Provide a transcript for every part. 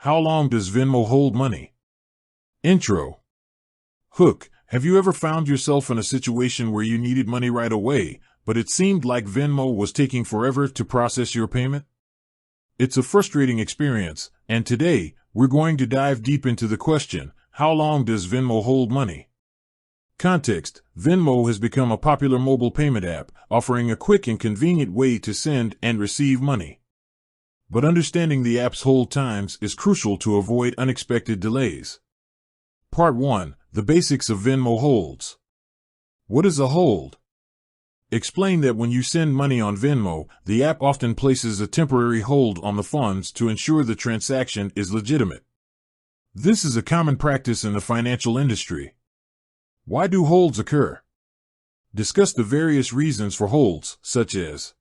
How long does Venmo hold money? Intro. Hook. Have you ever found yourself in a situation where you needed money right away, but it seemed like Venmo was taking forever to process your payment? It's a frustrating experience, and today, we're going to dive deep into the question, how long does Venmo hold money? Context: Venmo has become a popular mobile payment app, offering a quick and convenient way to send and receive money. But understanding the app's hold times is crucial to avoid unexpected delays. Part 1. The basics of Venmo holds. What is a hold? Explain that when you send money on Venmo, the app often places a temporary hold on the funds to ensure the transaction is legitimate. This is a common practice in the financial industry. Why do holds occur? Discuss the various reasons for holds, such as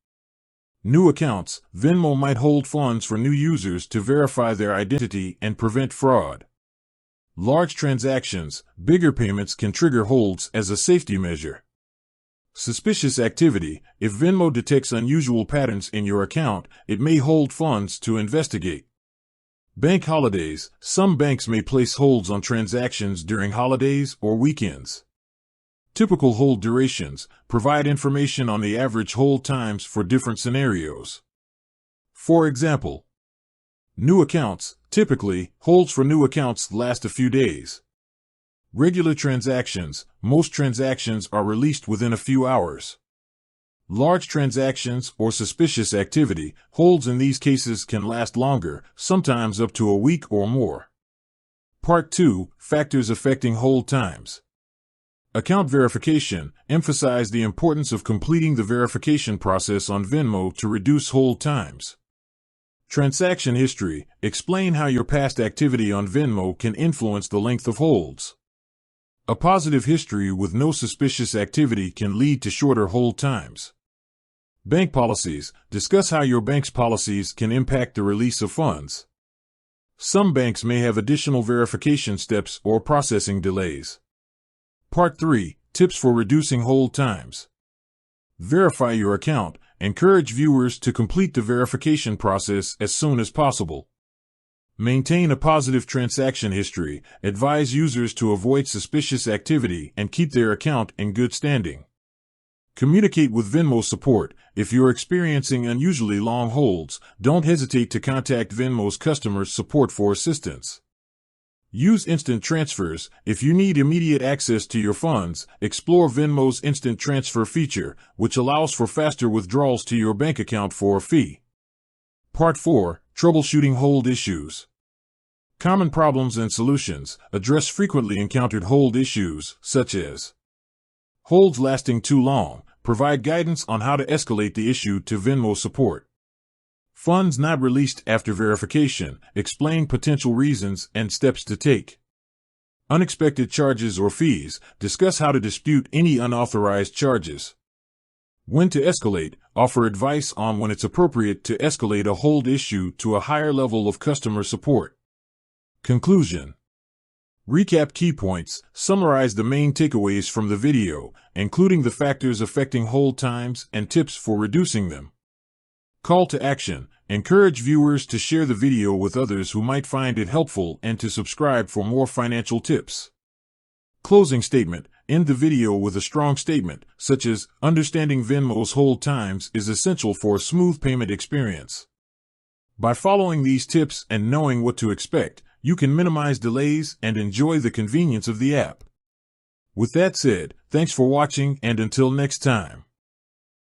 new accounts. Venmo might hold funds for new users to verify their identity and prevent fraud. Large transactions, bigger payments can trigger holds as a safety measure. Suspicious activity. If Venmo detects unusual patterns in your account, it may hold funds to investigate. Bank holidays. Some banks may place holds on transactions during holidays or weekends. Typical hold durations. Provide information on the average hold times for different scenarios. For example, new accounts. Typically, holds for new accounts last a few days. Regular transactions. Most transactions are released within a few hours. Large transactions or suspicious activity. Holds in these cases can last longer, sometimes up to a week or more. Part 2. Factors affecting hold times. Account verification. Emphasize the importance of completing the verification process on Venmo to reduce hold times. Transaction history. Explain how your past activity on Venmo can influence the length of holds. A positive history with no suspicious activity can lead to shorter hold times. Bank policies. Discuss how your bank's policies can impact the release of funds. Some banks may have additional verification steps or processing delays. Part 3. Tips for reducing hold times. Verify your account. Encourage viewers to complete the verification process as soon as possible. Maintain a positive transaction history. Advise users to avoid suspicious activity and keep their account in good standing. Communicate with Venmo support. If you're experiencing unusually long holds, don't hesitate to contact Venmo's customer support for assistance. Use instant transfers. If you need immediate access to your funds, explore Venmo's instant transfer feature, which allows for faster withdrawals to your bank account for a fee. Part 4. Troubleshooting hold issues. Common problems and solutions. Address frequently encountered hold issues, such as holds lasting too long. Provide guidance on how to escalate the issue to Venmo support. Funds not released after verification. Explain potential reasons and steps to take. Unexpected charges or fees. Discuss how to dispute any unauthorized charges. When to escalate. Offer advice on when it's appropriate to escalate a hold issue to a higher level of customer support. Conclusion. Recap key points. Summarize the main takeaways from the video, including the factors affecting hold times and tips for reducing them. Call to action. Encourage viewers to share the video with others who might find it helpful and to subscribe for more financial tips. Closing statement. End the video with a strong statement, such as, understanding Venmo's hold times is essential for a smooth payment experience. By following these tips and knowing what to expect, you can minimize delays and enjoy the convenience of the app. With that said, thanks for watching and until next time.